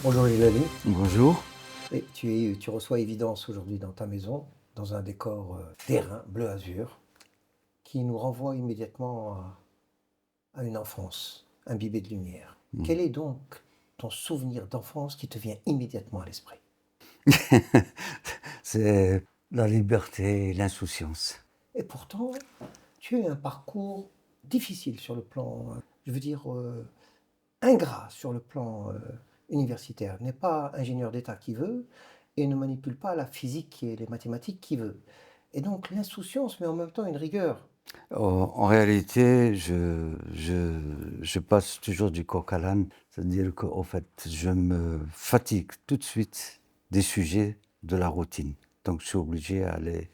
Bonjour Lilani. Bonjour. Et tu reçois Évidence aujourd'hui dans ta maison, dans un décor terrain, bleu azur, qui nous renvoie immédiatement à une enfance imbibée de lumière. Mmh. Quel est donc ton souvenir d'enfance qui te vient immédiatement à l'esprit? C'est la liberté et l'insouciance. Et pourtant, tu as eu un parcours difficile sur le plan, je veux dire, ingrat sur le plan universitaire. N'est pas ingénieur d'État qui veut et ne manipule pas la physique et les mathématiques qui veut. Et donc l'insouciance, mais en même temps une rigueur. En réalité, je passe toujours du coq à l'âne, c'est-à-dire qu'au fait, je me fatigue tout de suite des sujets de la routine. Donc je suis obligé à aller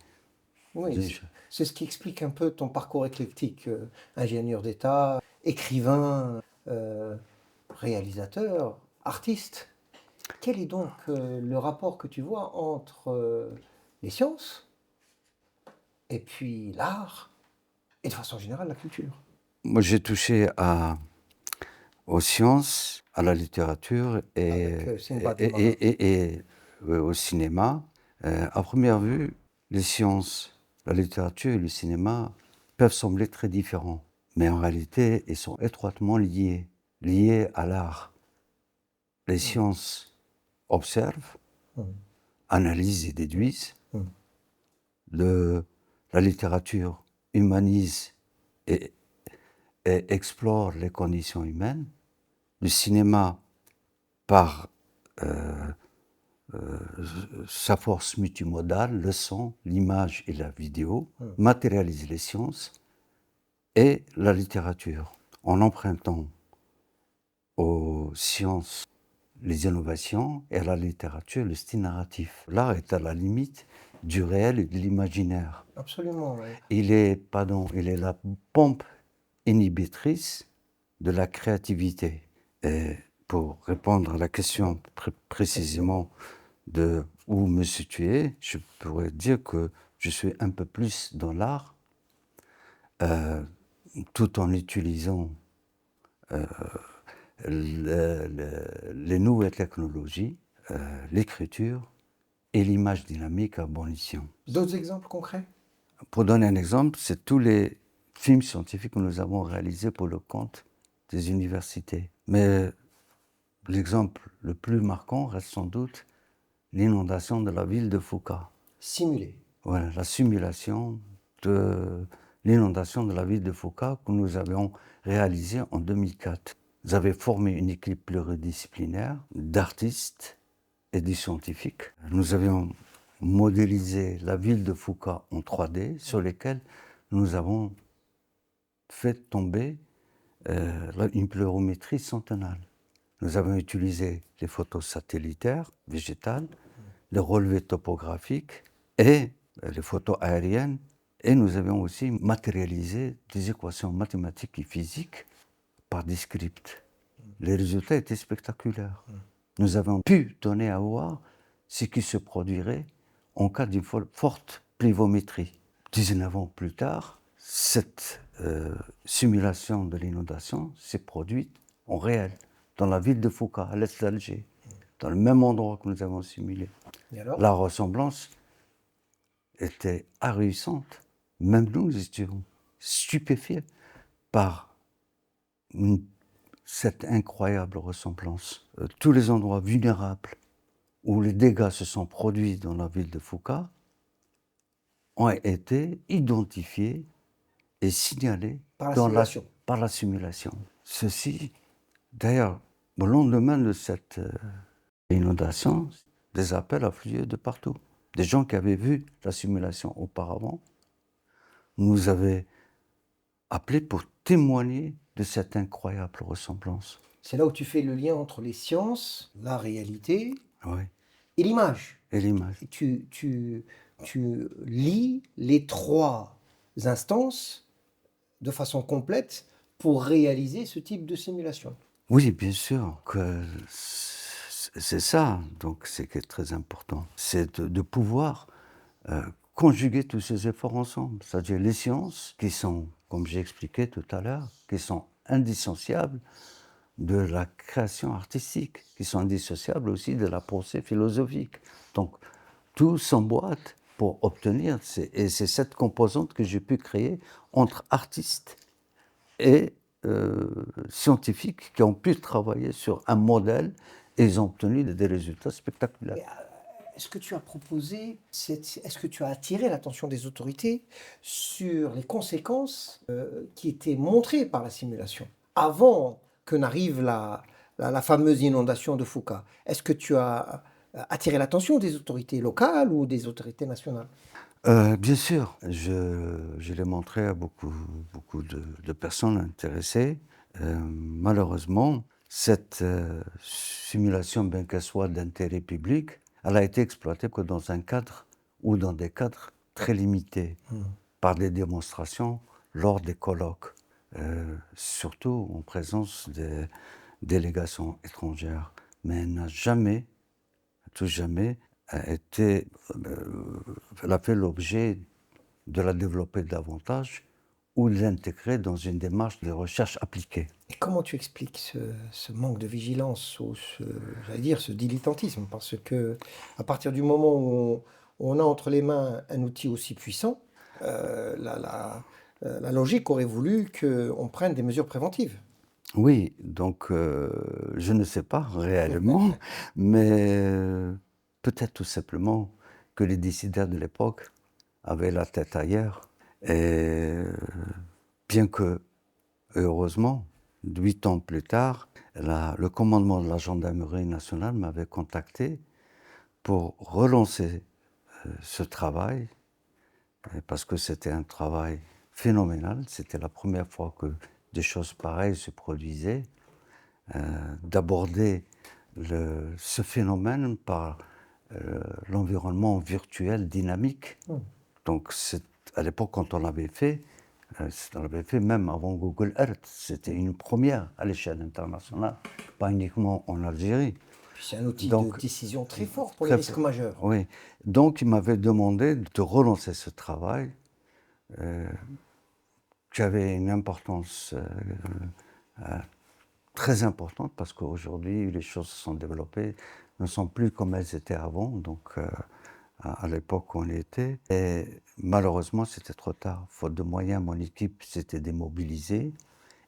Oui, déjà c'est ce qui explique un peu ton parcours éclectique. Ingénieur d'État, écrivain, réalisateur, artiste. Quel est donc le rapport que tu vois entre les sciences et puis l'art et de façon générale la culture? moi j'ai touché aux sciences, à la littérature Avec Sinbad le et marin. et et et au cinéma. À première vue, les sciences, la littérature et le cinéma peuvent sembler très différents, mais en réalité, ils sont étroitement liés à l'art. Les Mm, sciences observent, mm, analysent et déduisent. mm. Le La littérature humanise et explore les conditions humaines. Le cinéma, par sa force multimodale, le son, l'image et la vidéo, Mm. matérialise les sciences et la littérature, en empruntant aux sciences les innovations et à la littérature le style narratif. L'art est à la limite du réel et de l'imaginaire. Absolument, oui. Il est la pompe inhibitrice de la créativité. Et pour répondre à la question Précisément. précisément de où me situer, je pourrais dire que je suis un peu plus dans l'art, heu, tout en utilisant, les nouvelles technologies, l'écriture et l'image dynamique à bon escient. D'autres exemples concrets? Pour donner un exemple, c'est tous les films scientifiques que nous avons réalisés pour le compte des universités. Mais l'exemple le plus marquant reste sans doute l'inondation de la ville de Fuka. Simuler. Voilà, la simulation de l'inondation de la ville de Fuka que nous avions réalisée en 2004. Nous avions formé une équipe pluridisciplinaire d'artistes et de scientifiques. Nous avions modélisé la ville de Fuka en 3D sur lesquelles nous avons fait tomber une pluviométrie centenale. Nous avons utilisé les photos satellitaires, végétales, les relevés topographiques et les photos aériennes. Et nous avions aussi matérialisé des équations mathématiques et physiques par des scripts. Les résultats étaient spectaculaires. Nous avons pu donner à voir ce qui se produirait en cas d'une forte pluviométrie. 19 ans plus tard, cette simulation de l'inondation s'est produite en réel, dans la ville de Foucault, à l'est d'Alger, dans le même endroit que nous avons simulé. Et alors? La ressemblance était ahurissante. Même nous étions stupéfiés par une cette incroyable ressemblance. Tous les endroits vulnérables où les dégâts se sont produits dans la ville de Foucault ont été identifiés et signalés Par la simulation. par la simulation. Ceci, d'ailleurs, au lendemain de cette inondation, des appels affluaient de partout. Des gens qui avaient vu la simulation auparavant nous avaient appelés pour témoigner de cette incroyable ressemblance. C'est là où tu fais le lien entre les sciences, la réalité Oui, et l'image. et l'image. Et tu lis les trois instances de façon complète pour réaliser ce type de simulation. Oui, bien sûr que c'est ça, donc c'est qui est très important. C'est de pouvoir, conjuguer tous ces efforts ensemble. C'est-à-dire les sciences qui sont, comme j'ai expliqué tout à l'heure, qui sont indissociables de la création artistique, qui sont indissociables aussi de la pensée philosophique. Donc, tout s'emboîte pour obtenir, et c'est cette composante que j'ai pu créer entre artistes et scientifiques qui ont pu travailler sur un modèle et ils ont obtenu des résultats spectaculaires. Est-ce que tu as proposé, est-ce que tu as attiré l'attention des autorités sur les conséquences qui étaient montrées par la simulation avant que n'arrive la fameuse inondation de Fuka? Est-ce que tu as attiré l'attention des autorités locales ou des autorités nationales? Bien sûr, je l'ai montré à beaucoup de personnes intéressées. Malheureusement, cette simulation, bien qu'elle soit d'intérêt public, elle a été exploitée que dans un cadre ou dans des cadres très limités, par des démonstrations lors des colloques, surtout en présence des délégations étrangères. Mais elle n'a jamais, tout jamais, elle a fait l'objet de la développer davantage ou de l'intégrer dans une démarche de recherche appliquée. Et comment tu expliques ce manque de vigilance ou j'allais dire, ce dilettantisme? Parce que à partir du moment où on a entre les mains un outil aussi puissant, la logique aurait voulu qu'on prenne des mesures préventives. Oui, donc je ne sais pas réellement, mais peut-être tout simplement que les décideurs de l'époque avaient la tête ailleurs. Et bien que, heureusement, 8 ans plus tard, le commandement de la gendarmerie nationale m'avait contacté pour relancer ce travail, parce que c'était un travail phénoménal. C'était la première fois que des choses pareilles se produisaient, d'aborder ce phénomène par l'environnement virtuel dynamique. Donc à l'époque, quand on l'avait fait, on l'avait fait même avant Google Earth. C'était une première à l'échelle internationale, pas uniquement en Algérie. Puis c'est un outil de Donc, décision très fort pour les risques majeurs. oui. Donc, il m'avait demandé de relancer ce travail qui avait une importance très importante parce qu'aujourd'hui, les choses se sont développées, ne sont plus comme elles étaient avant. Donc, à l'époque où on était. Et malheureusement, c'était trop tard. Faute de moyens, mon équipe s'était démobilisée.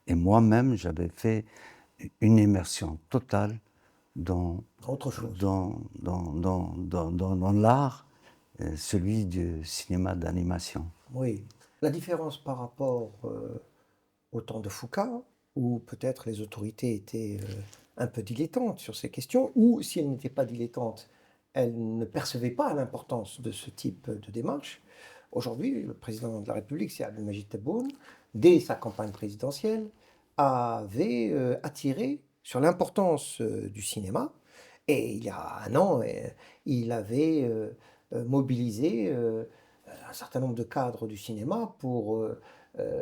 Et moi-même, j'avais fait une immersion totale dans, Autre chose. dans l'art, celui du cinéma d'animation. Oui. La différence par rapport au temps de Foucault, où peut-être les autorités étaient un peu dilettantes sur ces questions, ou si elles n'étaient pas dilettantes, elles ne percevaient pas l'importance de ce type de démarche. Aujourd'hui, le président de la République, c'est Abdelmadjid Tebboune, dès sa campagne présidentielle, avait attiré sur l'importance du cinéma. Et il y a un an, il avait mobilisé un certain nombre de cadres du cinéma pour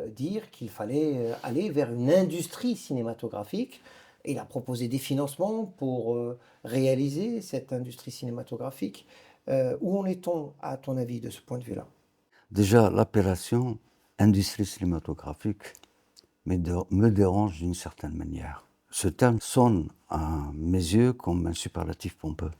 dire qu'il fallait aller vers une industrie cinématographique. Et il a proposé des financements pour réaliser cette industrie cinématographique. Où en est-on, à ton avis, de ce point de vue-là? Déjà, l'appellation industrie cinématographique me dérange d'une certaine manière. Ce terme sonne à mes yeux comme un superlatif pompeux.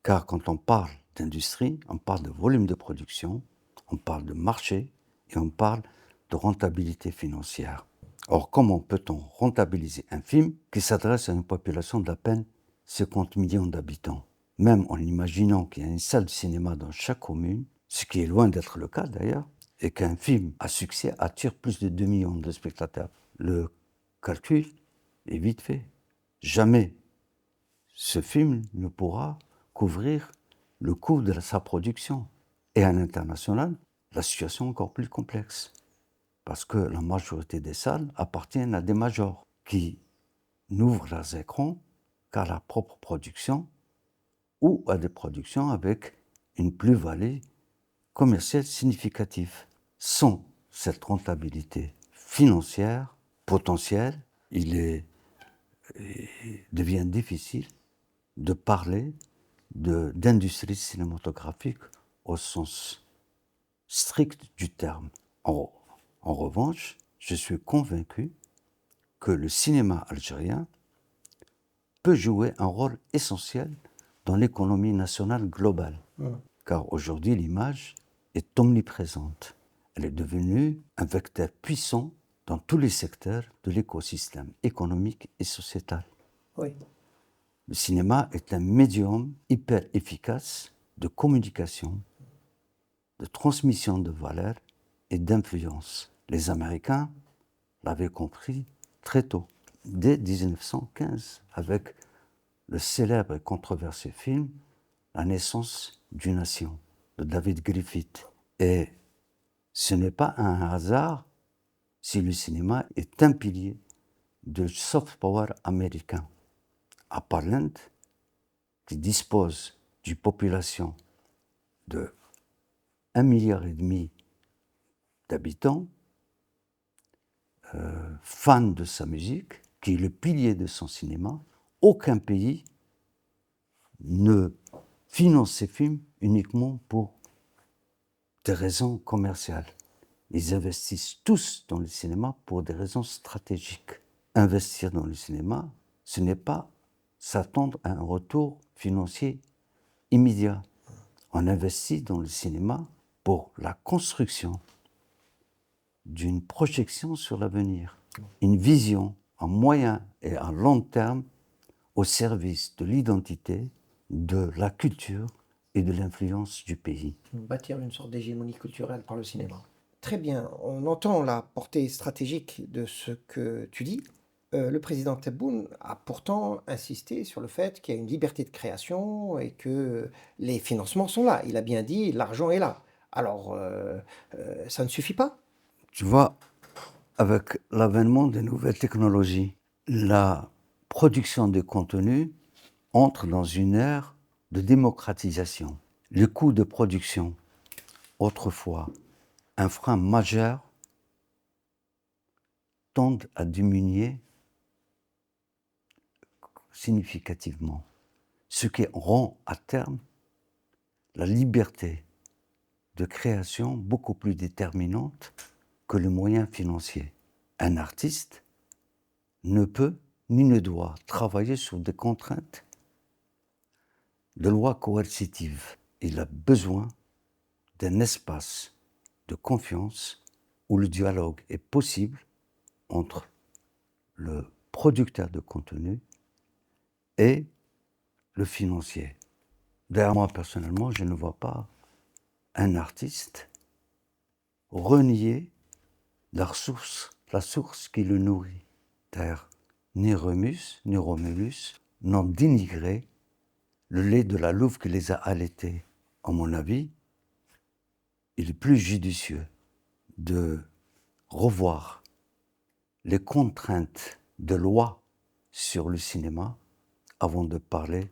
Car quand on parle d'industrie, on parle de volume de production, on parle de marché et on parle de rentabilité financière. Or, comment peut-on rentabiliser un film qui s'adresse à une population d'à peine 50 millions d'habitants? Même en imaginant qu'il y a une salle de cinéma dans chaque commune, ce qui est loin d'être le cas d'ailleurs, et qu'un film à succès attire plus de 2 millions de spectateurs. Le calcul est vite fait. Jamais ce film ne pourra couvrir le coût de sa production. Et à l'international, la situation est encore plus complexe. Parce que la majorité des salles appartiennent à des majors qui n'ouvrent leurs écrans qu'à la propre production ou à des productions avec une plus-value commerciale significative. Sans cette rentabilité financière potentielle, il devient difficile de parler d'industrie cinématographique au sens strict du terme. En revanche, je suis convaincu que le cinéma algérien peut jouer un rôle essentiel dans l'économie nationale globale. Car aujourd'hui, l'image est omniprésente. Elle est devenue un vecteur puissant dans tous les secteurs de l'écosystème économique et sociétal. Oui. Le cinéma est un médium hyper efficace de communication, de transmission de valeurs et d'influence. Les Américains l'avaient compris très tôt, dès 1915, avec le célèbre et controversé film La naissance d'une nation de David Griffith. Et ce n'est pas un hasard si le cinéma est un pilier du soft power américain. À part l'Inde, qui dispose d'une population de 1,5 milliard d'habitants, fans de sa musique, qui est le pilier de son cinéma, aucun pays ne finance ses films uniquement pour des raisons commerciales. Ils investissent tous dans le cinéma pour des raisons stratégiques. Investir dans le cinéma, ce n'est pas s'attendre à un retour financier immédiat. On investit dans le cinéma pour la construction d'une projection sur l'avenir, une vision à moyen et à long terme au service de l'identité, de la culture et de l'influence du pays. Bâtir une sorte d'hégémonie culturelle par le cinéma. Très bien, on entend la portée stratégique de ce que tu dis. Le président Tebboune a pourtant insisté sur le fait qu'il y a une liberté de création et que les financements sont là. Il a bien dit l'argent est là. Alors, ça ne suffit pas? Tu vois, avec l'avènement des nouvelles technologies, la production de contenu entre dans une ère de démocratisation. Les coûts de production, autrefois un frein majeur, tendent à diminuer significativement, ce qui rend à terme la liberté de création beaucoup plus déterminante que les moyens financiers. Un artiste ne peut ni ne doit travailler sous des contraintes de lois coercitives. Il a besoin d'un espace de confiance où le dialogue est possible entre le producteur de contenu et le financier. D'ailleurs, moi, personnellement, je ne vois pas un artiste renier la source qui le nourrit. D'ailleurs, ni Remus, ni Romulus n'ont dénigré le lait de la louve qui les a allaités. À mon avis, il est plus judicieux de revoir les contraintes de loi sur le cinéma avant de parler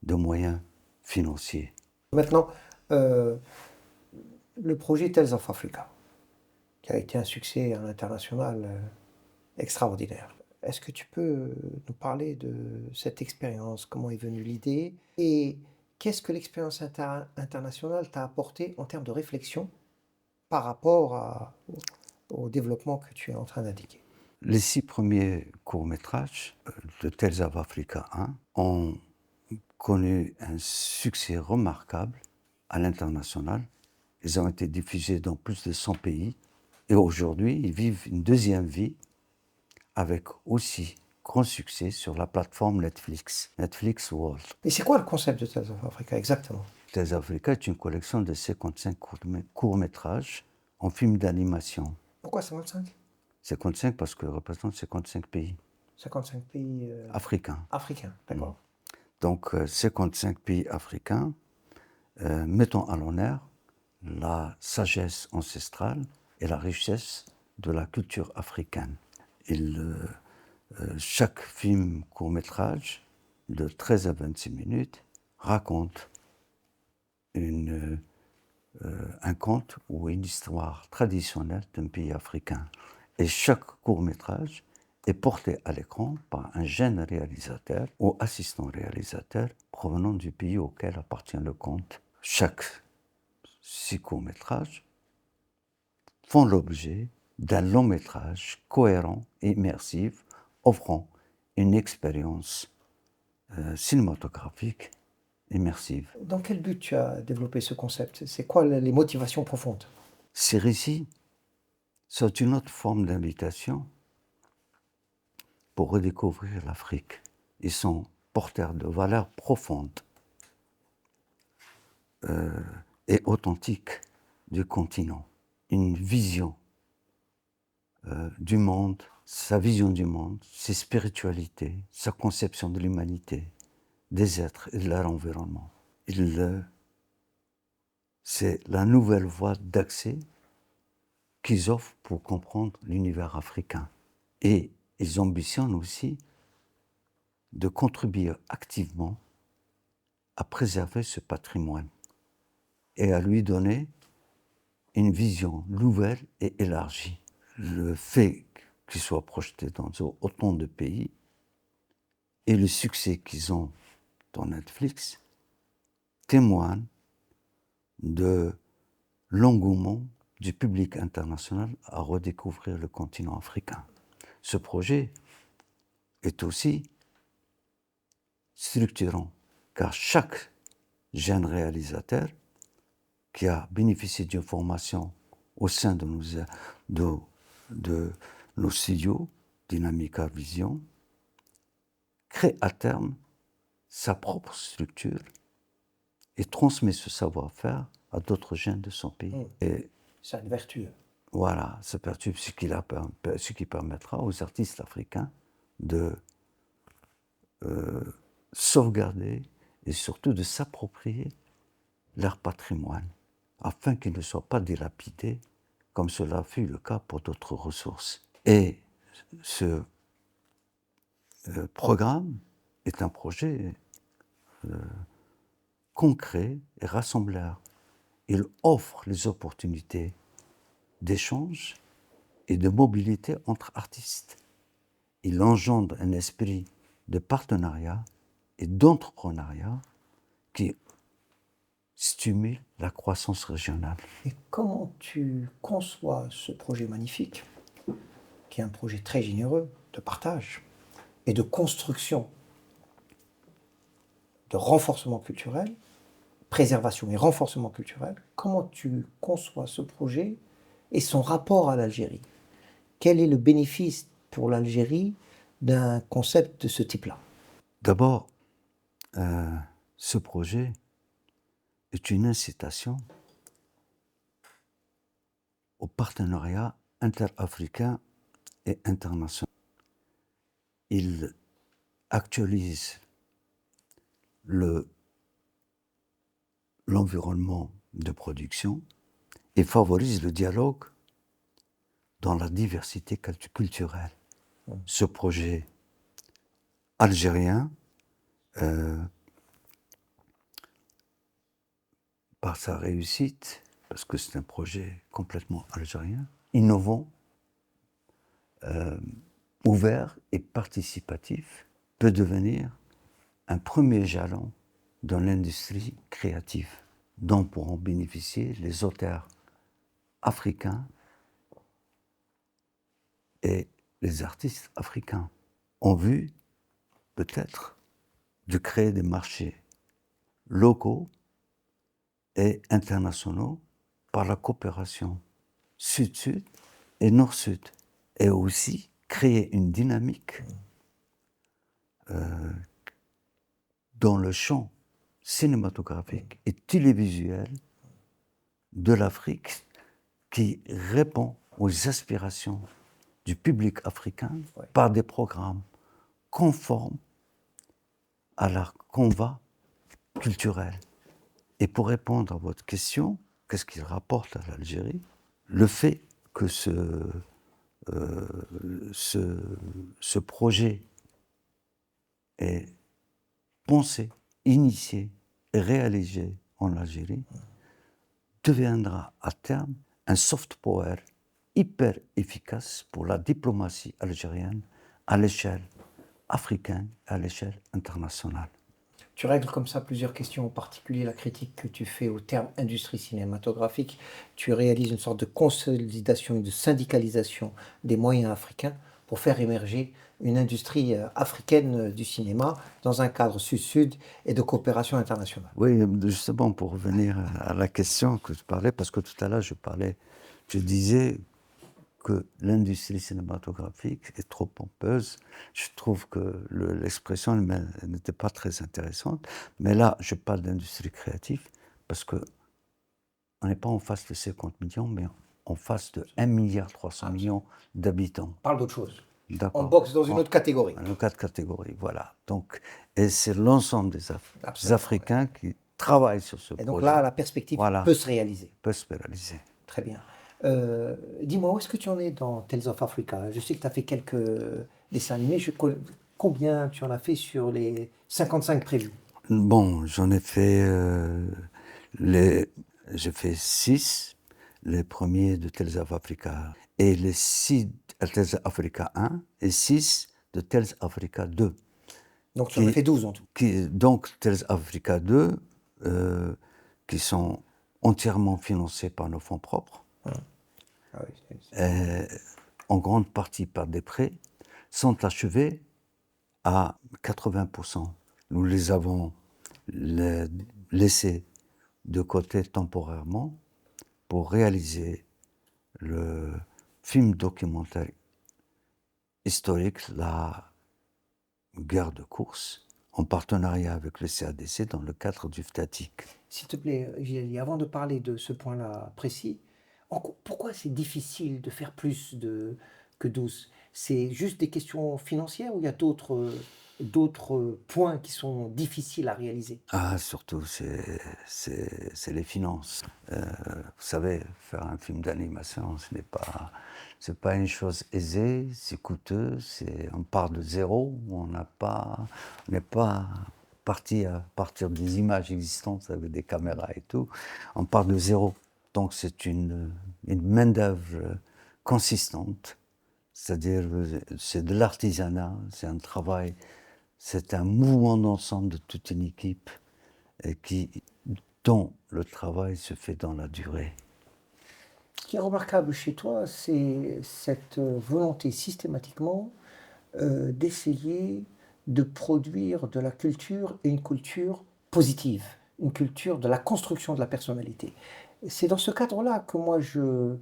de moyens financiers. Maintenant, le projet Tales of Africa, qui a été un succès à l'international extraordinaire. Est-ce que tu peux nous parler de cette expérience? Comment est venue l'idée? Et qu'est-ce que l'expérience internationale t'a apporté en termes de réflexion par rapport au développement que tu es en train d'indiquer? Les 6 premiers courts-métrages de Tales of Africa 1 ont connu un succès remarquable à l'international. Ils ont été diffusés dans plus de 100 pays et aujourd'hui, ils vivent une deuxième vie avec aussi grand succès sur la plateforme Netflix, Netflix World. Et c'est quoi le concept de Tales of Africa exactement? Tales of Africa est une collection de 55 courts-métrages en film d'animation. Pourquoi 55? 55 parce que représente 55 pays 55 pays africains. africains, d'accord. Donc 55 pays africains mettant à l'honneur la sagesse ancestrale et la richesse de la culture africaine. Chaque film court-métrage de 13 à 26 minutes raconte un conte ou une histoire traditionnelle d'un pays africain. Et chaque court-métrage est porté à l'écran par un jeune réalisateur ou assistant réalisateur provenant du pays auquel appartient le conte. Chaque 6 courts-métrages font l'objet d'un long-métrage cohérent et immersif, offrant une expérience cinématographique immersive. Dans quel but tu as développé ce concept? C'est quoi les motivations profondes? Ces récits sont une autre forme d'invitation pour redécouvrir l'Afrique. Ils sont porteurs de valeurs profondes et authentiques du continent. Une vision du monde, sa vision du monde, ses spiritualités, sa conception de l'humanité, des êtres et de leur environnement. C'est la nouvelle voie d'accès qu'ils offrent pour comprendre l'univers africain. Et ils ambitionnent aussi de contribuer activement à préserver ce patrimoine et à lui donner une vision nouvelle et élargie. Le fait qu'ils soient projetés dans autant de pays et le succès qu'ils ont dans Netflix témoignent de l'engouement du public international à redécouvrir le continent africain. Ce projet est aussi structurant, car chaque jeune réalisateur qui a bénéficié d'une formation au sein de nos studios Dynamica Vision crée à terme sa propre structure et transmet ce savoir-faire à d'autres jeunes de son pays. Et c'est une vertu. Voilà, ça perturbe ce qui permettra aux artistes africains de sauvegarder et surtout de s'approprier leur patrimoine afin qu'il ne soit pas dilapidé comme cela fut le cas pour d'autres ressources. Et ce programme est un projet concret et rassembleur. Il offre les opportunités d'échange et de mobilité entre artistes. Il engendre un esprit de partenariat et d'entrepreneuriat qui stimule la croissance régionale. Et comment tu conçois ce projet magnifique, qui est un projet très généreux de partage et de construction, de renforcement culturel, préservation et renforcement culturel, comment tu conçois ce projet et son rapport à l'Algérie? Quel est le bénéfice pour l'Algérie d'un concept de ce type-là? D'abord, ce projet est une incitation au partenariat interafricain et international. Il actualise l'environnement de production et favorise le dialogue dans la diversité culturelle. Ce projet algérien, par sa réussite, parce que c'est un projet complètement algérien, innovant, ouvert et participatif, peut devenir un premier jalon dans l'industrie créative dont pourront bénéficier les auteurs africains et les artistes africains en vue peut-être de créer des marchés locaux et internationaux par la coopération sud-sud et nord-sud, et aussi créer une dynamique dans le champ cinématographique et télévisuel de l'Afrique qui répond aux aspirations du public africain par des programmes conformes à leur convoi culturel. Et pour répondre à votre question, qu'est-ce qu'il rapporte à l'Algérie? Le fait que ce projet est pensé, initié et réalisé en Algérie deviendra à terme un soft power hyper efficace pour la diplomatie algérienne à l'échelle africaine et à l'échelle internationale. Tu règles comme ça plusieurs questions, en particulier la critique que tu fais au terme industrie cinématographique. Tu réalises une sorte de consolidation et de syndicalisation des moyens africains pour faire émerger une industrie africaine du cinéma dans un cadre sud-sud et de coopération internationale. Oui, justement, pour revenir à la question que je parlais, parce que tout à l'heure, je disais que l'industrie cinématographique est trop pompeuse. Je trouve que l'expression n'était pas très intéressante. Mais là, je parle d'industrie créative parce qu'on n'est pas en face de 50 millions, mais en face de 1,3 milliard d'habitants. Parle d'autre chose. On D'accord. boxe dans une autre catégorie. Une autre catégorie, voilà. Donc, et c'est l'ensemble des Absolument, Africains qui travaillent sur ce Et projet. donc là, la perspective Voilà. peut se réaliser. Peut se réaliser. Très bien. Dis-moi, où est-ce que tu en es dans Tales of Africa? Je sais que tu as fait quelques dessins animés. Combien tu en as fait sur les 55 prévus? Bon, j'en ai fait j'ai fait 6, les premiers de Tales of Africa, et les 6 de Tales of Africa 1 et 6 de Tales of Africa 2. Donc tu en as fait 12 en tout. Donc Tales of Africa 2, qui sont entièrement financés par nos fonds propres, Ah oui, en grande partie par des prêts, sont achevés à 80%. Nous les avons laissés de côté temporairement pour réaliser le film documentaire historique, la guerre de course, en partenariat avec le CADC dans le cadre du FTATIC. S'il te plaît, Gilles, avant de parler de ce point-là précis, pourquoi c'est difficile de faire plus que 12? C'est juste des questions financières ou il y a d'autres points qui sont difficiles à réaliser? Ah, surtout, c'est les finances. Vous savez, faire un film d'animation, c'est pas une chose aisée, c'est coûteux, on part de zéro, on n'est pas parti à partir des images existantes avec des caméras et tout, on part de zéro. Donc c'est une main-d'œuvre consistante, c'est-à-dire c'est de l'artisanat, c'est un travail, c'est un mouvement d'ensemble de toute une équipe dont le travail se fait dans la durée. Ce qui est remarquable chez toi, c'est cette volonté systématiquement d'essayer de produire de la culture et une culture positive, une culture de la construction de la personnalité. C'est dans ce cadre-là que moi je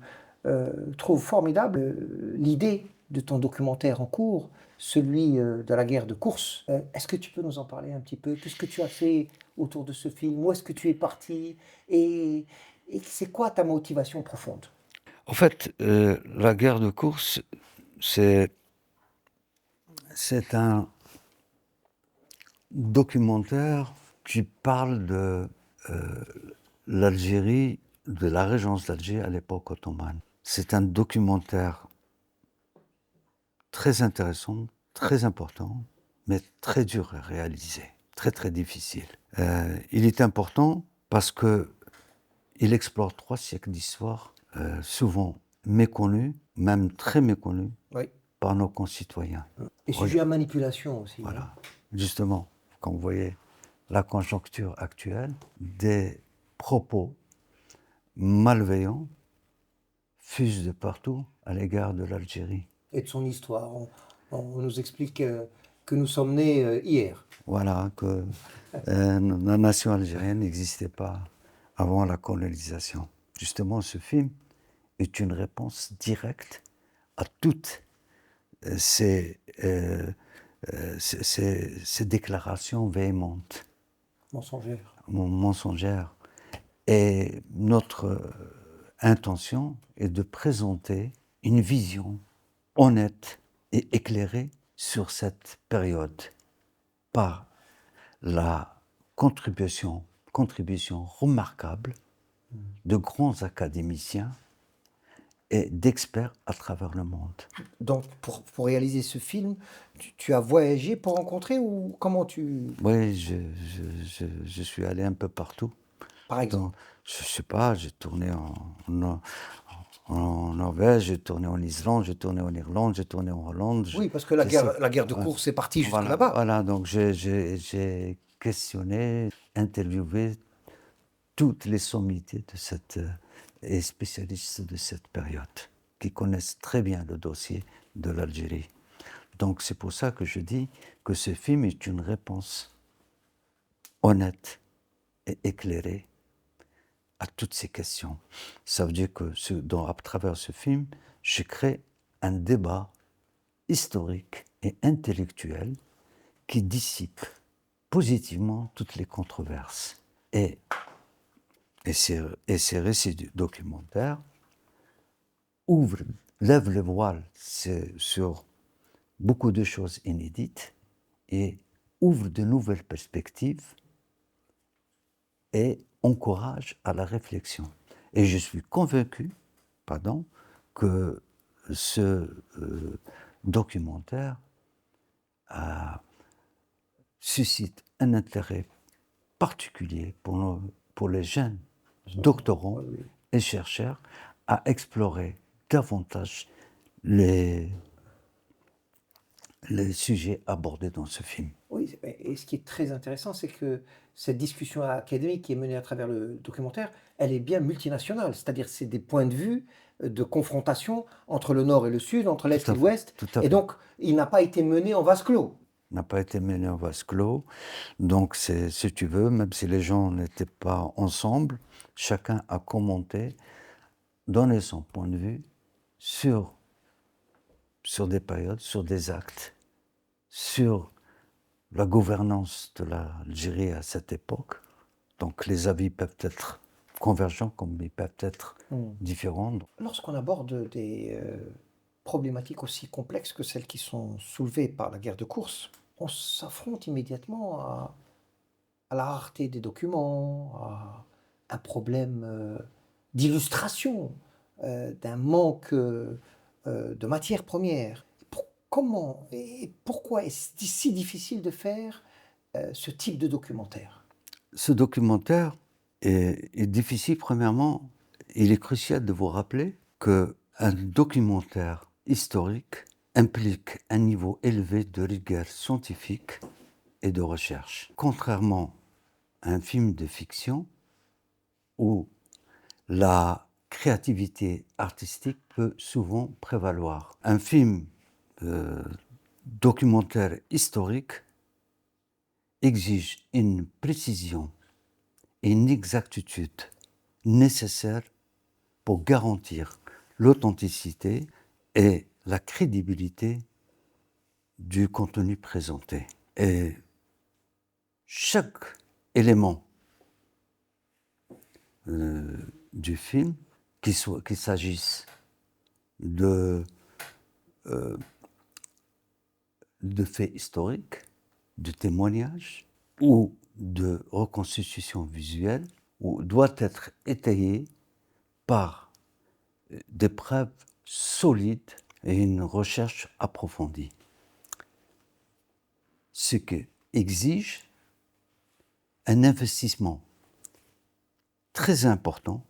trouve formidable l'idée de ton documentaire en cours, celui de la guerre de course. Est-ce que tu peux nous en parler un petit peu? Qu'est-ce que tu as fait autour de ce film? Où est-ce que tu es parti? Et c'est quoi ta motivation profonde? En fait, la guerre de course, c'est un documentaire qui parle de l'Algérie, de la régence d'Alger à l'époque ottomane. C'est un documentaire très intéressant, très important, mais très dur à réaliser, très très difficile. Il est important parce qu'il explore 3 siècles d'histoire, souvent méconnus, même très méconnus, Oui. par nos concitoyens. Et sujet à manipulation aussi. Voilà. Justement, quand vous voyez la conjoncture actuelle, des propos malveillants fusent de partout à l'égard de l'Algérie. Et de son histoire. On nous explique que nous sommes nés hier. Voilà, que la nation algérienne n'existait pas avant la colonisation. Justement, ce film est une réponse directe à toutes ces déclarations véhémentes. Mensongères. Et notre intention est de présenter une vision honnête et éclairée sur cette période par la contribution remarquable de grands académiciens et d'experts à travers le monde. Donc, pour réaliser ce film, tu as voyagé pour rencontrer ou comment tu... Oui, je suis allé un peu partout. Par exemple? Donc, je sais pas, j'ai tourné en Norvège, j'ai tourné en Islande, j'ai tourné en Irlande, j'ai tourné en Hollande. Oui, parce que la guerre de course est partie jusque Voilà, là-bas. voilà, donc j'ai questionné, interviewé toutes les sommités et spécialistes de cette période, qui connaissent très bien le dossier de l'Algérie. Donc c'est pour ça que je dis que ce film est une réponse honnête et éclairée à toutes ces questions. Ça veut dire que à travers ce film, je crée un débat historique et intellectuel qui dissipe positivement toutes les controverses. Et ces récits documentaires lèvent le voile sur beaucoup de choses inédites et ouvrent de nouvelles perspectives et encouragent à la réflexion. Et je suis convaincu, que ce documentaire suscite un intérêt particulier pour les jeunes doctorants et chercheurs à explorer davantage les sujets abordés dans ce film. Oui, et ce qui est très intéressant, c'est que cette discussion académique qui est menée à travers le documentaire, elle est bien multinationale. C'est-à-dire c'est des points de vue de confrontation entre le Nord et le Sud, entre l'Est et l'Ouest. Et donc, il n'a pas été mené en vase clos. N'a pas été mené en vase clos. Donc, si tu veux, même si les gens n'étaient pas ensemble, chacun a commenté, donné son point de vue sur des périodes, sur des actes, sur la gouvernance de l'Algérie à cette époque. Donc les avis peuvent être convergents comme ils peuvent être différents. Lorsqu'on aborde des problématiques aussi complexes que celles qui sont soulevées par la guerre de course, on s'affronte immédiatement à la rareté des documents, à un problème d'illustration, d'un manque de matières premières. Comment et pourquoi est-ce si difficile de faire ce type de documentaire? Ce documentaire est difficile. Premièrement, il est crucial de vous rappeler qu'un documentaire historique implique un niveau élevé de rigueur scientifique et de recherche. Contrairement à un film de fiction où la créativité artistique peut souvent prévaloir. Un film documentaire historique exige une précision et une exactitude nécessaires pour garantir l'authenticité et la crédibilité du contenu présenté. Et chaque élément du film, qu'il s'agisse de faits historiques, de témoignages ou de reconstitution visuelle, doit être étayé par des preuves solides et une recherche approfondie. Ce qui exige un investissement très important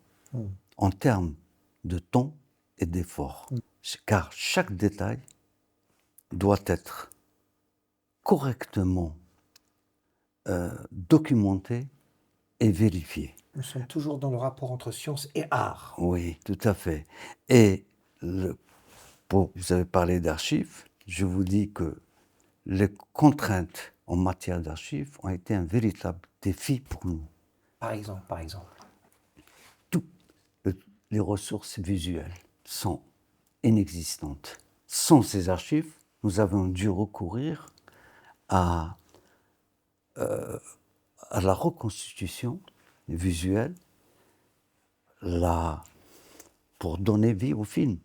en termes de temps et d'effort, car chaque détail doit être correctement documenté et vérifié. Nous sommes toujours dans le rapport entre science et art. Oui, tout à fait. Et vous avez parlé d'archives, je vous dis que les contraintes en matière d'archives ont été un véritable défi pour nous. Par exemple. Les ressources visuelles sont inexistantes. Sans ces archives, nous avons dû recourir à la reconstitution visuelle pour donner vie au film.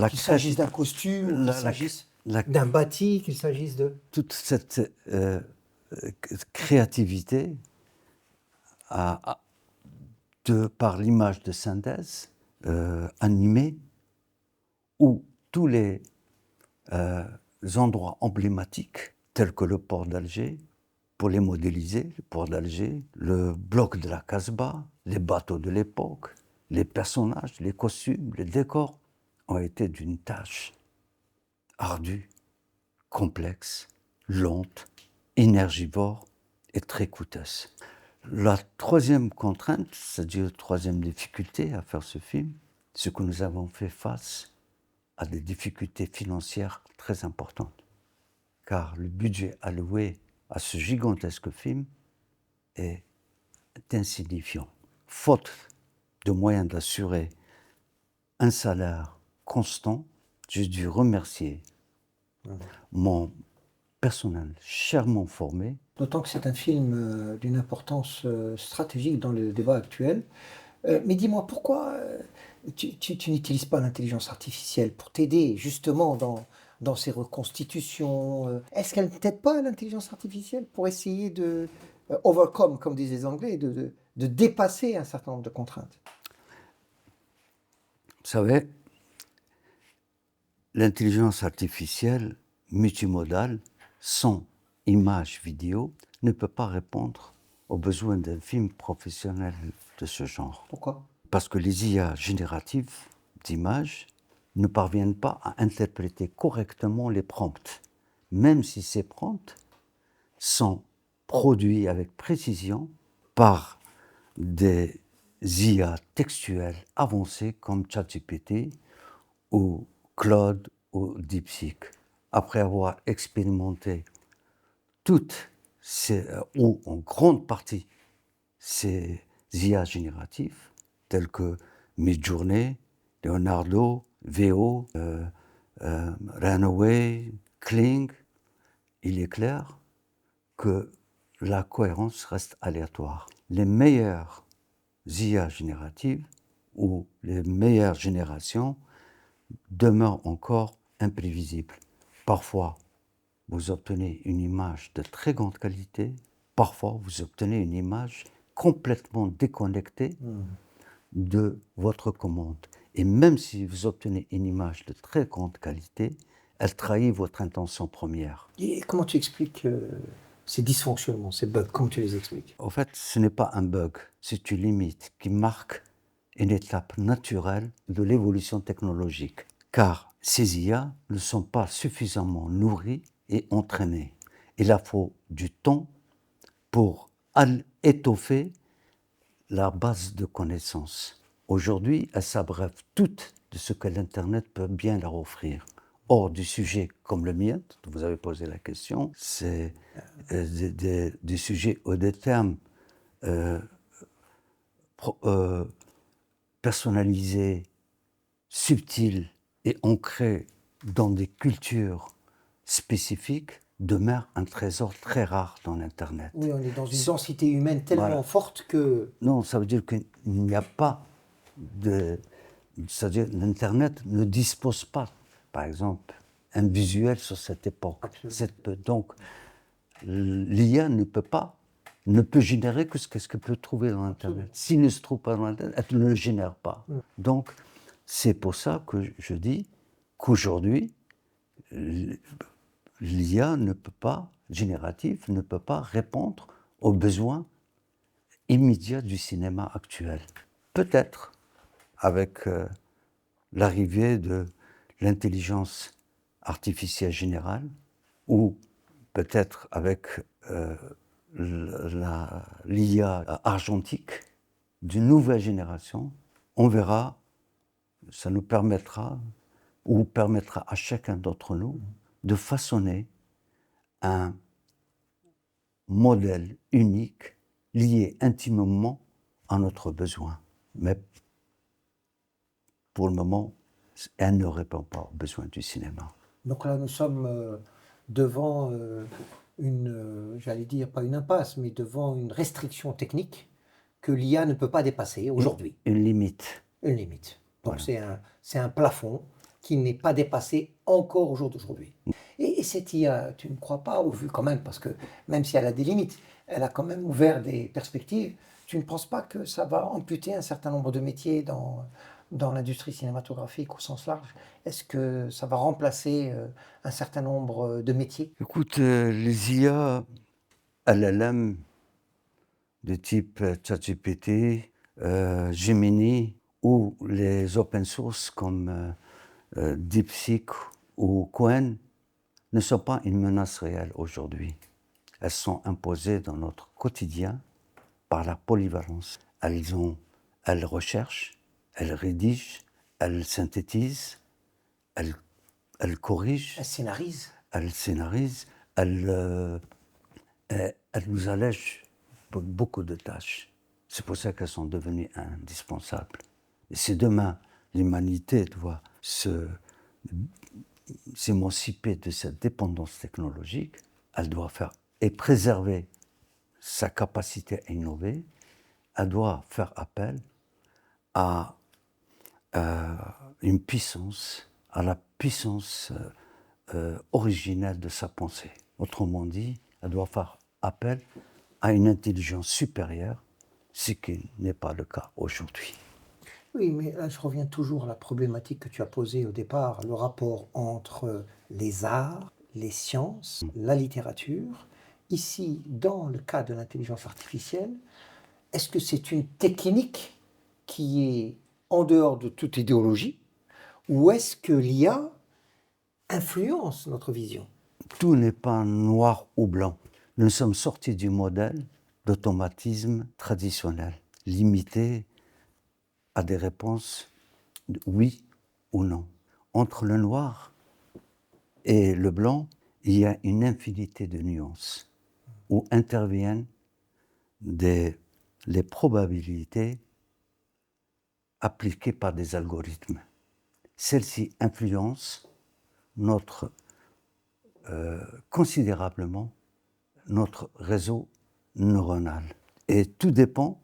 Qu'il s'agisse d'un costume, qu'il s'agisse d'un bâti, qu'il s'agisse de... Toute cette créativité par l'image de synthèse animée, où tous les endroits emblématiques, tels que le port d'Alger, pour les modéliser, le port d'Alger, le bloc de la Casbah, les bateaux de l'époque, les personnages, les costumes, les décors, ont été d'une tâche ardue, complexe, lente, énergivore et très coûteuse. La troisième contrainte, c'est-à-dire la troisième difficulté à faire ce film, c'est que nous avons fait face à des difficultés financières très importantes. car le budget alloué à ce gigantesque film est insignifiant. Faute de moyens d'assurer un salaire constant, j'ai dû remercier mon personnel chèrement formé. D'autant que c'est un film d'une importance stratégique dans le débat actuel. Mais dis-moi, pourquoi tu n'utilises pas l'intelligence artificielle pour t'aider justement dans ces reconstitutions? Est-ce qu'elle ne t'aide pas, l'intelligence artificielle, pour essayer de overcome, comme disent les Anglais, de dépasser un certain nombre de contraintes? Vous savez, l'intelligence artificielle multimodale, sans image vidéo, ne peut pas répondre aux besoins d'un film professionnel de ce genre. Pourquoi? Parce que les IA génératives d'images ne parviennent pas à interpréter correctement les prompts, même si ces prompts sont produits avec précision par des IA textuelles avancées comme ChatGPT ou Claude ou DeepSeek. Après avoir expérimenté toutes ces, ou en grande partie, ces IA génératifs, tels que Midjourney, Leonardo, Veo, Runway, Kling, il est clair que la cohérence reste aléatoire. Les meilleures IA génératives ou les meilleures générations demeurent encore imprévisibles. Parfois, vous obtenez une image de très grande qualité, parfois vous obtenez une image complètement déconnectée de votre commande. Et même si vous obtenez une image de très grande qualité, elle trahit votre intention première. Et comment tu expliques ces dysfonctionnements, ces bugs? Comment tu les expliques? En fait, ce n'est pas un bug, c'est une limite qui marque une étape naturelle de l'évolution technologique. Car ces IA ne sont pas suffisamment nourries et entraînées. Il faut du temps pour étoffer la base de connaissances. Aujourd'hui, elles s'abreuvent toutes de ce que l'Internet peut bien leur offrir. Or, du sujet comme le mien, dont vous avez posé la question, c'est des sujets ou des termes personnalisés, subtils et ancrés dans des cultures spécifiques demeure un trésor très rare dans l'Internet. Oui, on est dans une densité humaine tellement Voilà. forte que... Non, ça veut dire qu'il n'y a pas de... C'est-à-dire l'Internet ne dispose pas, par exemple, un visuel sur cette époque. Donc, l'IA ne peut générer que ce qu'elle peut trouver dans l'Internet. S'il ne se trouve pas dans l'Internet, elle ne le génère pas. Donc, c'est pour ça que je dis qu'aujourd'hui, l'IA générative ne peut pas répondre aux besoins immédiats du cinéma actuel. Peut-être avec l'arrivée de l'intelligence artificielle générale, ou peut-être avec l'IA argentique d'une nouvelle génération, on verra, ça nous permettra, ou permettra à chacun d'entre nous, de façonner un modèle unique lié intimement à notre besoin. Mais pour le moment, elle ne répond pas aux besoins du cinéma. Donc là, nous sommes devant j'allais dire, pas une impasse, mais devant une restriction technique que l'IA ne peut pas dépasser aujourd'hui. Une limite. Une limite. Donc Voilà. c'est un plafond qui n'est pas dépassé encore au jour d'aujourd'hui. Et cette IA, tu ne crois pas, au vu quand même, parce que même si elle a des limites, elle a quand même ouvert des perspectives, tu ne penses pas que ça va amputer un certain nombre de métiers dans l'industrie cinématographique au sens large? Est-ce que ça va remplacer un certain nombre de métiers? Écoute, les IA LLM de type ChatGPT, Gemini ou les open source comme DeepSeek ou Cohen ne sont pas une menace réelle aujourd'hui. Elles sont imposées dans notre quotidien par la polyvalence. Elles recherchent, elles rédigent, elles synthétisent, elles corrigent, Elle scénarise? elles scénarisent, elles nous allègent beaucoup de tâches. C'est pour ça qu'elles sont devenues indispensables. Et si demain, l'humanité doit s'émanciper de cette dépendance technologique, elle doit faire et préserver sa capacité à innover, elle doit faire appel à une puissance, à la puissance originelle de sa pensée. Autrement dit, elle doit faire appel à une intelligence supérieure, ce qui n'est pas le cas aujourd'hui. Oui, mais là, je reviens toujours à la problématique que tu as posée au départ, le rapport entre les arts, les sciences, la littérature. Ici, dans le cas de l'intelligence artificielle, est-ce que c'est une technique qui est en dehors de toute idéologie ou est-ce que l'IA influence notre vision? Tout n'est pas noir ou blanc. Nous sommes sortis du modèle d'automatisme traditionnel, limité à des réponses de oui ou non. Entre le noir et le blanc, il y a une infinité de nuances où interviennent les probabilités appliquées par des algorithmes. Celles-ci influencent considérablement notre réseau neuronal. Et tout dépend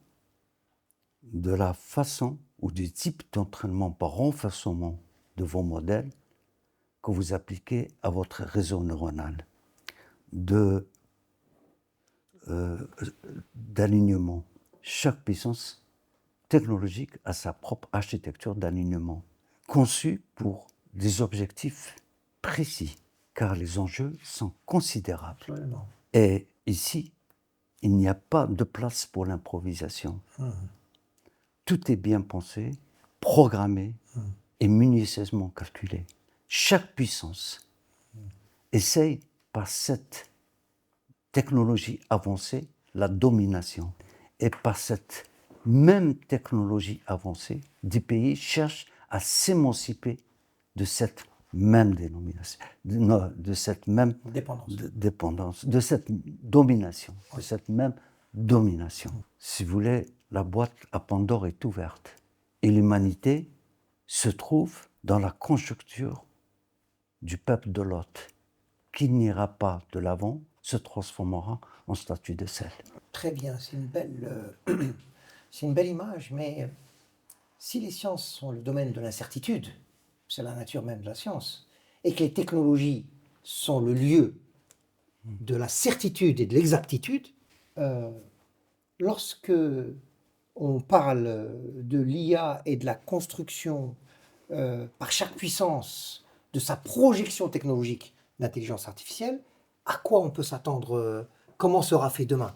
de la façon ou du type d'entraînement par renforcement de vos modèles que vous appliquez à votre réseau neuronal, d'alignement. Chaque puissance technologique a sa propre architecture d'alignement, conçue pour des objectifs précis, car les enjeux sont considérables. Absolument. Et ici, il n'y a pas de place pour l'improvisation. Tout est bien pensé, programmé et minutieusement calculé. Chaque puissance essaye par cette technologie avancée la domination. Et par cette même technologie avancée, des pays cherchent à s'émanciper de cette même dénomination, de cette même dépendance, de cette domination, de cette même domination. Si vous voulez, la boîte à Pandore est ouverte. Et l'humanité se trouve dans la conjoncture du peuple de Lot, qui n'ira pas de l'avant, se transformera en statue de sel. Très bien, c'est une belle image, mais si les sciences sont le domaine de l'incertitude, c'est la nature même de la science, et que les technologies sont le lieu de la certitude et de l'exactitude, lorsque on parle de l'IA et de la construction par chaque puissance de sa projection technologique d'intelligence artificielle, à quoi on peut s'attendre? Comment sera fait demain?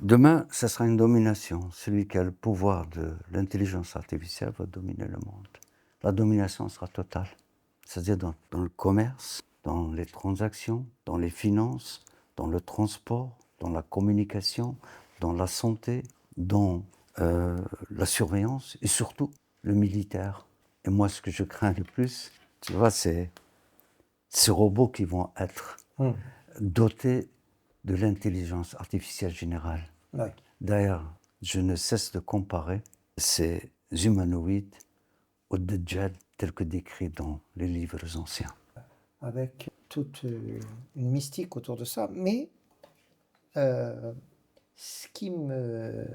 Demain, ce sera une domination. Celui qui a le pouvoir de l'intelligence artificielle va dominer le monde. La domination sera totale. C'est-à-dire dans le commerce, dans les transactions, dans les finances, dans le transport, dans la communication, dans la santé, dans la surveillance et surtout le militaire. Et moi, ce que je crains le plus, tu vois, c'est ces robots qui vont être dotés de l'intelligence artificielle générale. Ouais. D'ailleurs, je ne cesse de comparer ces humanoïdes au Dajjal tel que décrit dans les livres anciens. Avec toute une mystique autour de ça. Mais ce qui me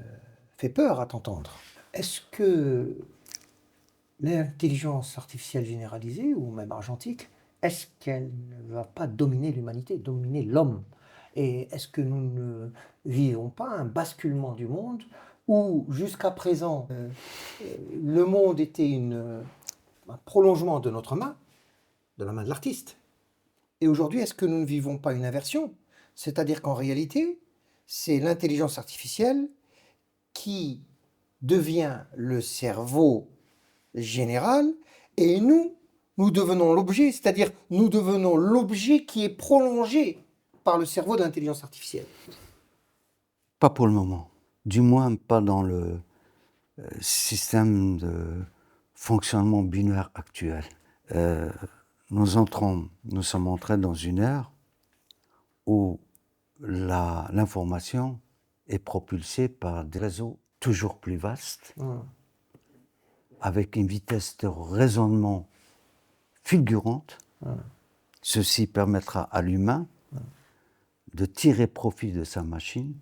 fait peur à t'entendre, est-ce que l'intelligence artificielle généralisée, ou même argentique, est-ce qu'elle ne va pas dominer l'humanité, dominer l'homme? Et est-ce que nous ne vivons pas un basculement du monde où, jusqu'à présent, le monde était un prolongement de notre main, de la main de l'artiste? Et aujourd'hui, est-ce que nous ne vivons pas une inversion? C'est-à-dire qu'en réalité, c'est l'intelligence artificielle qui devient le cerveau général et nous devenons l'objet, c'est-à-dire nous devenons l'objet qui est prolongé par le cerveau de l'intelligence artificielle. Pas pour le moment. Du moins pas dans le système de fonctionnement binaire actuel. Nous sommes entrés dans une ère où l'information est propulsée par des réseaux toujours plus vastes, avec une vitesse de raisonnement fulgurante. Ceci permettra à l'humain de tirer profit de sa machine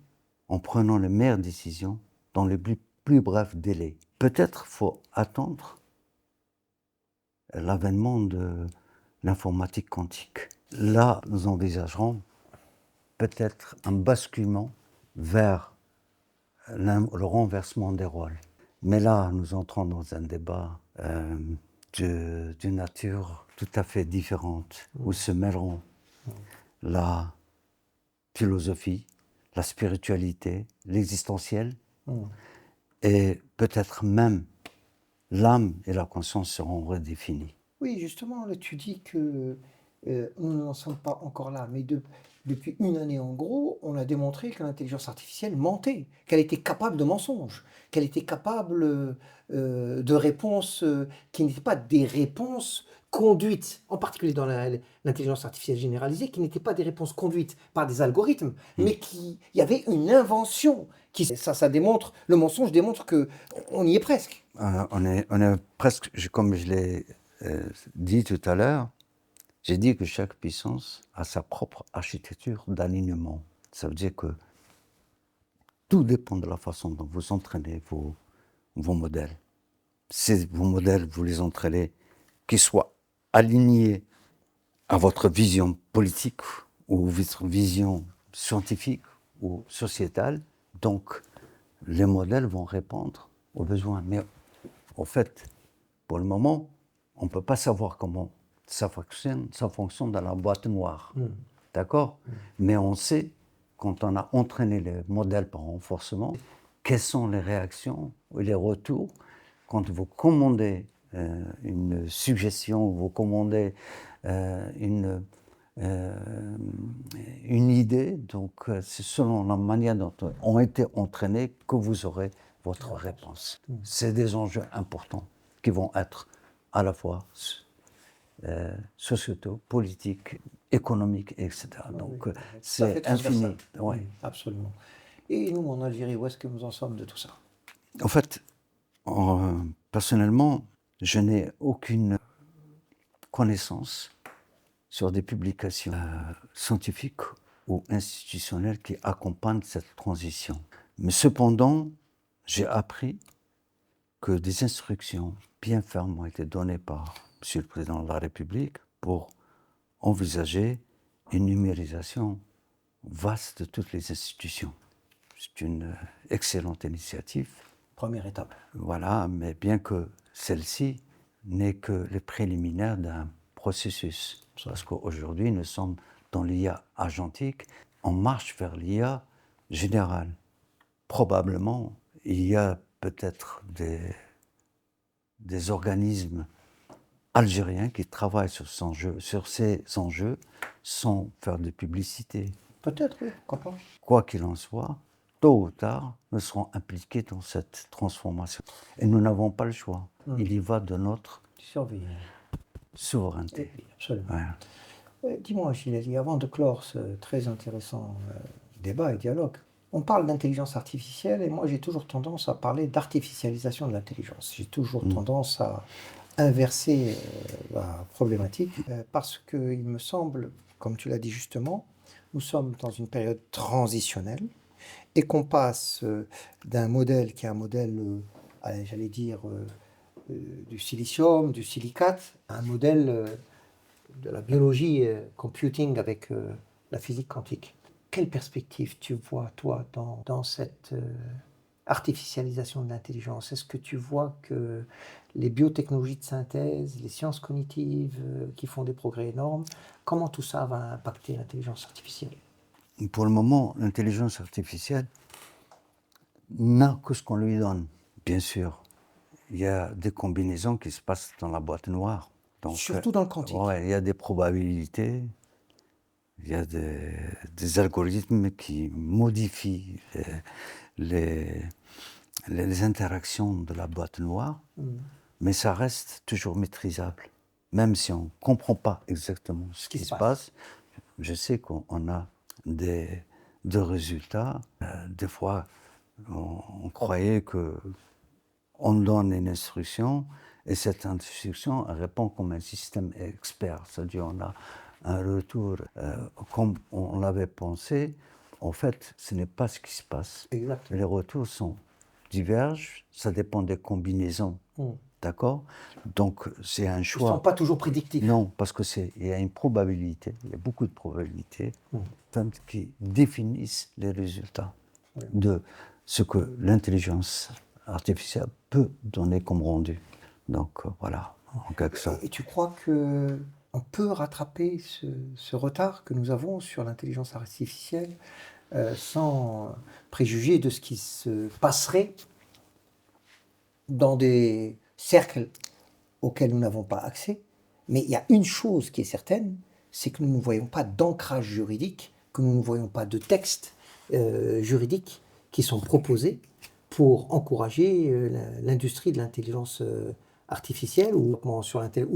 en prenant les meilleures décisions dans les plus brefs délais. Peut-être faut attendre l'avènement de l'informatique quantique. Là, nous envisagerons peut-être un basculement vers le renversement des rôles. Mais là, nous entrons dans un débat d'une nature tout à fait différente, où se mêleront la philosophie, la spiritualité, l'existentiel, et peut-être même l'âme et la conscience seront redéfinies. Oui, justement, là, tu dis que nous n'en sommes pas encore là, mais depuis une année en gros, on a démontré que l'intelligence artificielle mentait, qu'elle était capable de mensonges, qu'elle était capable de réponses qui n'étaient pas des réponses conduites, en particulier dans l'intelligence artificielle généralisée, qui n'étaient pas des réponses conduites par des algorithmes, mais il y avait une invention. Ça démontre, le mensonge démontre qu'on y est presque. On est presque, comme je l'ai dit tout à l'heure, j'ai dit que chaque puissance a sa propre architecture d'alignement. Ça veut dire que tout dépend de la façon dont vous entraînez vos modèles. Si vos modèles, vous les entraînez, qu'ils soient alignés à votre vision politique ou votre vision scientifique ou sociétale, donc les modèles vont répondre aux besoins. Mais en fait, pour le moment, on ne peut pas savoir comment ça fonctionne dans la boîte noire. D'accord ? Mais on sait, quand on a entraîné les modèles par renforcement, quelles sont les réactions et les retours quand vous commandez une suggestion, vous commandez une idée. Donc, c'est selon la manière dont ont été entraînés que vous aurez votre réponse. C'est des enjeux importants qui vont être à la fois sociétaux, politiques, économiques, etc. Donc, oui. c'est infini. Oui, absolument. Et nous, en Algérie, où est-ce que nous en sommes de tout ça ? En fait, personnellement, je n'ai aucune connaissance sur des publications scientifiques ou institutionnelles qui accompagnent cette transition. Mais cependant, j'ai appris que des instructions bien fermes ont été données par M. le Président de la République pour envisager une numérisation vaste de toutes les institutions. C'est une excellente initiative. Première étape. Voilà, mais bien que celle-ci n'est que le préliminaire d'un processus. Parce qu'aujourd'hui, nous sommes dans l'IA agentique, on marche vers l'IA générale. Probablement, il y a peut-être des organismes algériens qui travaillent sur ces enjeux sans faire de publicité. Peut-être, oui, pourquoi pas. Quoi qu'il en soit, tôt ou tard, nous serons impliqués dans cette transformation. Et nous n'avons pas le choix. Il y va de notre souveraineté. Oui, absolument. Ouais. Dis-moi, Achille, avant de clore ce très intéressant débat et dialogue, on parle d'intelligence artificielle et moi j'ai toujours tendance à parler d'artificialisation de l'intelligence. J'ai toujours tendance à inverser la problématique parce qu'il me semble, comme tu l'as dit justement, nous sommes dans une période transitionnelle et qu'on passe d'un modèle qui est un modèle, j'allais dire, du silicium, du silicate, à un modèle de la biologie computing avec la physique quantique. Quelle perspective tu vois, toi, dans cette artificialisation de l'intelligence? Est-ce que tu vois que les biotechnologies de synthèse, les sciences cognitives qui font des progrès énormes, comment tout ça va impacter l'intelligence artificielle? Pour le moment, l'intelligence artificielle n'a que ce qu'on lui donne. Bien sûr, il y a des combinaisons qui se passent dans la boîte noire. Donc, surtout dans le quantique. Ouais, il y a des probabilités, il y a des algorithmes qui modifient les interactions de la boîte noire, mais ça reste toujours maîtrisable. Même si on ne comprend pas exactement ce qui se passe, je sais qu'on a de résultats. Des fois, on croyait qu'on donne une instruction et cette instruction elle répond comme un système expert. C'est-à-dire on a un retour comme on l'avait pensé. En fait, ce n'est pas ce qui se passe. Exactement. Les retours divergent, ça dépend des combinaisons. D'accord? Donc, c'est un Ils ne choix. sont pas toujours prédictifs. Non, parce il y a une probabilité, il y a beaucoup de probabilités qui définissent les résultats de ce que l'intelligence artificielle peut donner comme rendu. Donc, voilà, en quelque sorte. Et tu crois qu'on peut rattraper ce retard que nous avons sur l'intelligence artificielle sans préjuger de ce qui se passerait dans des cercles auxquels nous n'avons pas accès? Mais il y a une chose qui est certaine, c'est que nous ne voyons pas d'ancrage juridique, que nous ne voyons pas de textes juridiques qui sont proposés pour encourager l'industrie de l'intelligence artificielle ou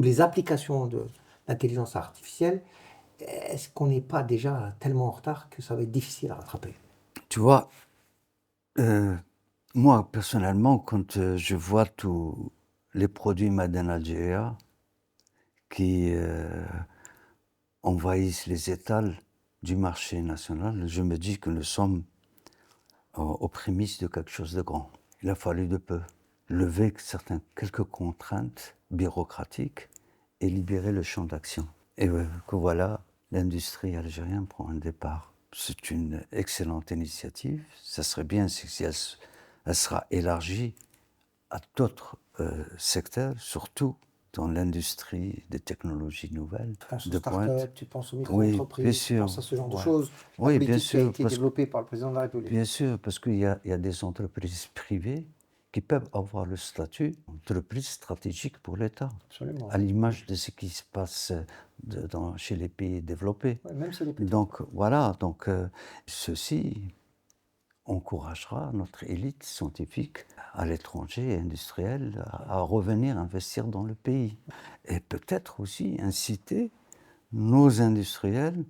les applications de l'intelligence artificielle. Est-ce qu'on n'est pas déjà tellement en retard que ça va être difficile à rattraper? Tu vois, moi, personnellement, quand je vois tous les produits Made in Algeria qui envahissent les étals du marché national, je me dis que nous sommes aux prémices de quelque chose de grand. Il a fallu de peu lever quelques contraintes bureaucratiques et libérer le champ d'action. Et que voilà, l'industrie algérienne prend un départ. C'est une excellente initiative. Ça serait bien si elle sera élargie à d'autres secteurs, surtout dans l'industrie des technologies nouvelles. Tu penses aux de pointe. start-up, tu penses aux micro-entreprises, bien tu sûr. penses à ce genre de Ouais. choses. La Oui, politique bien qui a sûr, été parce développée par le président de la République. Bien sûr, parce qu'il y a des entreprises privées qui peuvent avoir le statut d'entreprise stratégique pour l'État, Absolument. à l'image de ce qui se passe chez les pays développés. Ouais, même si les petits. Donc voilà, ceci encouragera notre élite scientifique à l'étranger et industrielle à revenir investir dans le pays. Et peut-être aussi inciter nos industriels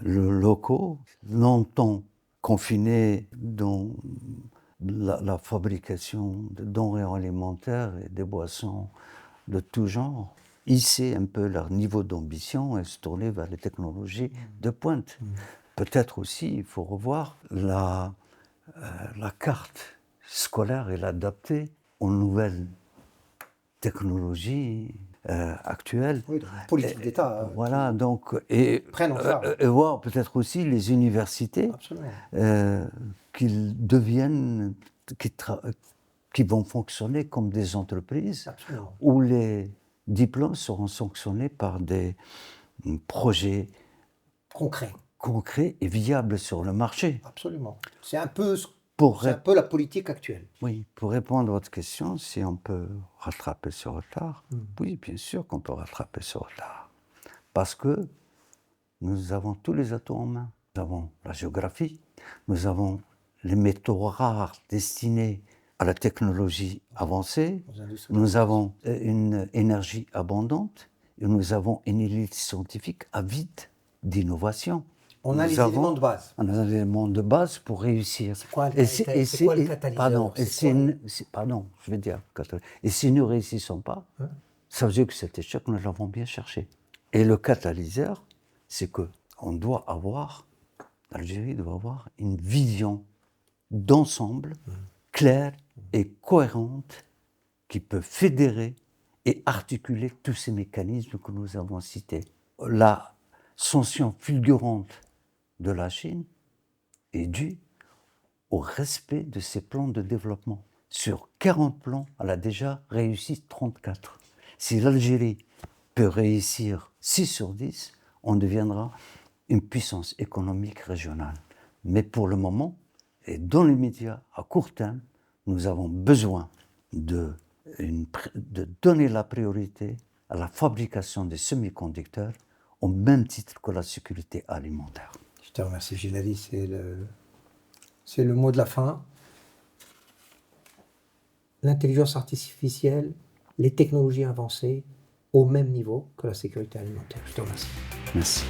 locaux, longtemps confinés dans la fabrication de denrées alimentaires et des boissons de tout genre, hisser un peu leur niveau d'ambition et se tourner vers les technologies de pointe. Peut-être aussi, il faut revoir la carte scolaire et l'adapter aux nouvelles technologies actuelles. Oui, donc, politique d'État. Voilà, et prennent en charge. voir peut-être aussi les universités qu'ils deviennent, qui vont fonctionner comme des entreprises où les diplômes seront sanctionnés par des projets concrets et viables sur le marché. Absolument. C'est un peu la politique actuelle. Oui, pour répondre à votre question, si on peut rattraper ce retard, oui, bien sûr qu'on peut rattraper ce retard. Parce que nous avons tous les atouts en main. Nous avons la géographie, nous avons les métaux rares destinés à la technologie avancée, nous avons une énergie abondante et nous avons une élite scientifique avide d'innovation. On a les éléments de base. On a les éléments de base pour réussir. C'est quoi le catalyseur? Je vais dire. Et si nous ne réussissons pas, ça veut dire que cet échec, nous l'avons bien cherché. Et le catalyseur, c'est l'Algérie doit avoir une vision d'ensemble claire et cohérente qui peut fédérer et articuler tous ces mécanismes que nous avons cités. L'ascension fulgurante de la Chine est due au respect de ses plans de développement. Sur 40 plans, elle a déjà réussi 34. Si l'Algérie peut réussir 6 sur 10, on deviendra une puissance économique régionale. Mais pour le moment, et dans les médias, à court terme, nous avons besoin de donner la priorité à la fabrication des semi-conducteurs au même titre que la sécurité alimentaire. Je te remercie, Gilali, c'est le mot de la fin. L'intelligence artificielle, les technologies avancées au même niveau que la sécurité alimentaire. Je te remercie. Merci.